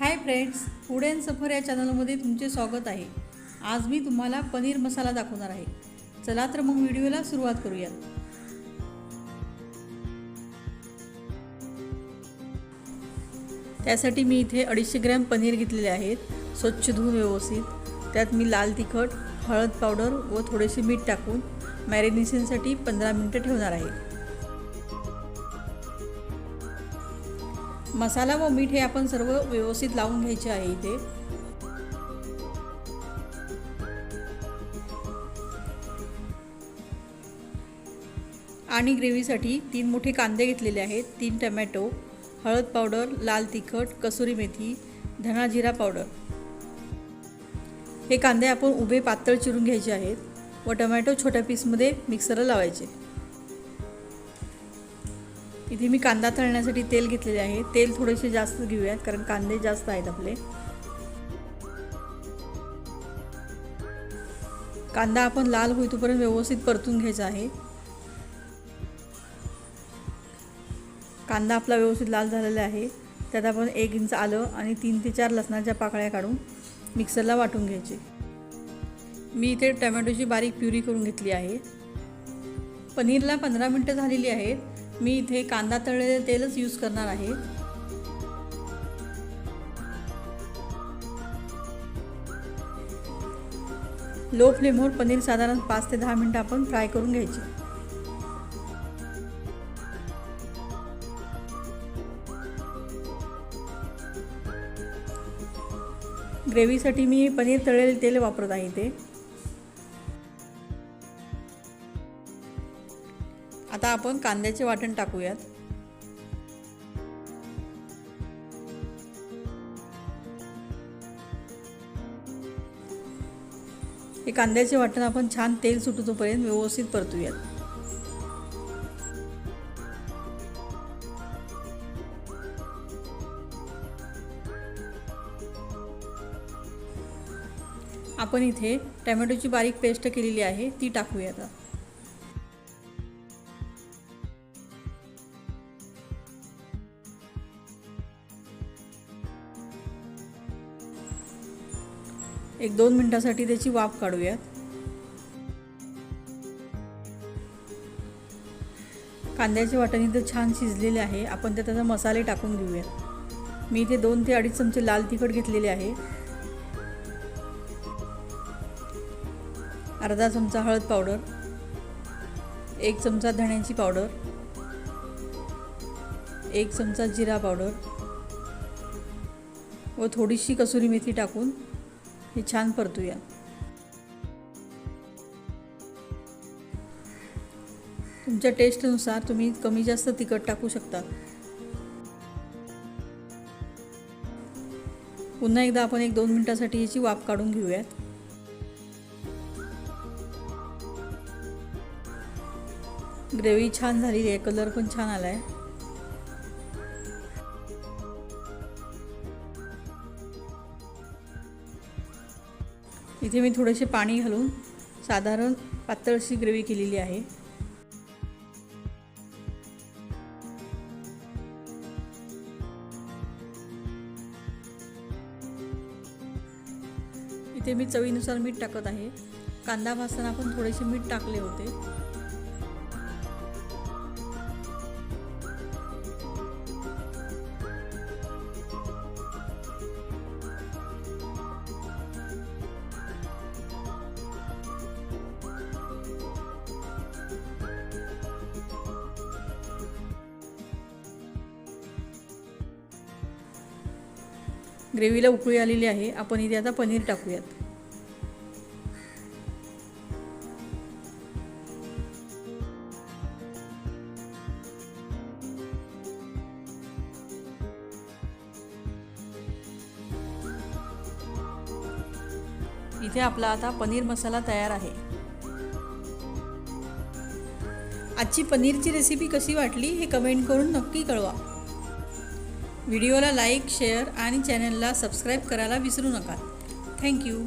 Hi friends, food and सफर या चॅनलमध्ये तुमचे स्वागत आहे। आज मी तुम्हाला पनीर मसाला दाखवणार आहे। चला तर मग व्हिडिओला सुरुवात करूया। त्यासाठी मी इथे 250 ग्रॅम पनीर घेतलेले आहेत। स्वच्छ धुवून व्यवस्थित त्यात मी लाल तिखट, हळद पावडर व थोडेसे मीठ टाकून मॅरिनेशनसाठी 15 मिनिटे ठेवणार आहे। मसाला व मीठ हे आपण सर्व व्यवस्थित लावून घ्यायचे आहे इथे। आणि ग्रेव्हीसाठी 3 मोठे कांदे घेतलेले आहेत, 3 टोमॅटो, हळद पावडर, लाल तिखट, कसुरी मेथी, धना जिरा पावडर। हे कांदे आपण उभे पातळ चिरून घ्यायचे आहेत व टोमॅटो छोट्या पीसमध्ये मिक्सरला लावायचे। इथे मी कांदा तळण्यासाठी तेल घेतलेले आहे। तेल थोडेसे जास्त घेऊयात कारण कांदे जास्त आहेत आपले। कांदा आपण लाल होईतोपर्यंत व्यवस्थित परतून घ्यायचा आहे। कांदा आपला व्यवस्थित लाल झालेला आहे। त्यात आपण 1 इंच आलं आणि 3 ते 4 लसणाच्या पाकळ्या काढून मिक्सरला वाटून घ्यायचे। मी इथे टोमॅटोची बारीक प्युरी करून घेतली आहे। पनीरला 15 मिनिटे झालेली आहेत। मी इथे कांदा तळलेले तेलच यूज करणार आहे। लो फ्लेमवर पनीर साधारण 5 ते 10 मिनिटे आपण फ्राय करून घ्यायचे। ग्रेव्हीसाठी मी पनीर तळलेले तेल वापरत आहे इथे। आता आपण कांद्याचे वाटण टाकूयात। हे कांद्याचे वाटण आपण छान तेल सुटूपर्यंत व्यवस्थित परतूयात। आपण इथे टोमॅटोची बारीक पेस्ट केलेली आहे ती टाकूयात। एक 2 मिनिटांसाठी त्याची वाफ काढूयात। कांद्याचे वाटण इथे छान शिजलेले आहे। आपण त्यात आता मसाले टाकून घेऊया। मी इथे 2 ते 2.5 चमचे लाल तिखट घेतलेले आहे, अर्धा चमचा हळद पावडर, 1 चमचा धण्याची पावडर, 1 चमचा जिरा पावडर व थोडीशी कसुरी मेथी टाकून हे छान परतूया। तुमच्या टेस्टनुसार तुम्ही कमी जास्त तिखट टाकू शकता। पुन्हा एकदा आपण 1-2 मिनिटांसाठी याची वाफ काढून घेऊयात। ग्रेव्ही छान झालेली आहे, कलर पण छान आला आहे। इथे मी थोडेसे पाणी घालून साधारण पातळशी ग्रेव्ही केलेली आहे। इथे मी चवीनुसार मीठ टाकत आहे। कांदा भाजताना आपण थोडेसे मीठ टाकले होते। ग्रेव्हीला उकळी आलेली आहे। आपण इथे आता पनीर टाकूयात। इथे आपला आता पनीर मसाला तयार आहे। आजची पनीरची रेसिपी कशी वाटली हे कमेंट करून नक्की कळवा। व्हिडिओला लाईक, शेअर आणि चॅनलला सबस्क्राईब करायला विसरू नका। थँक्यू।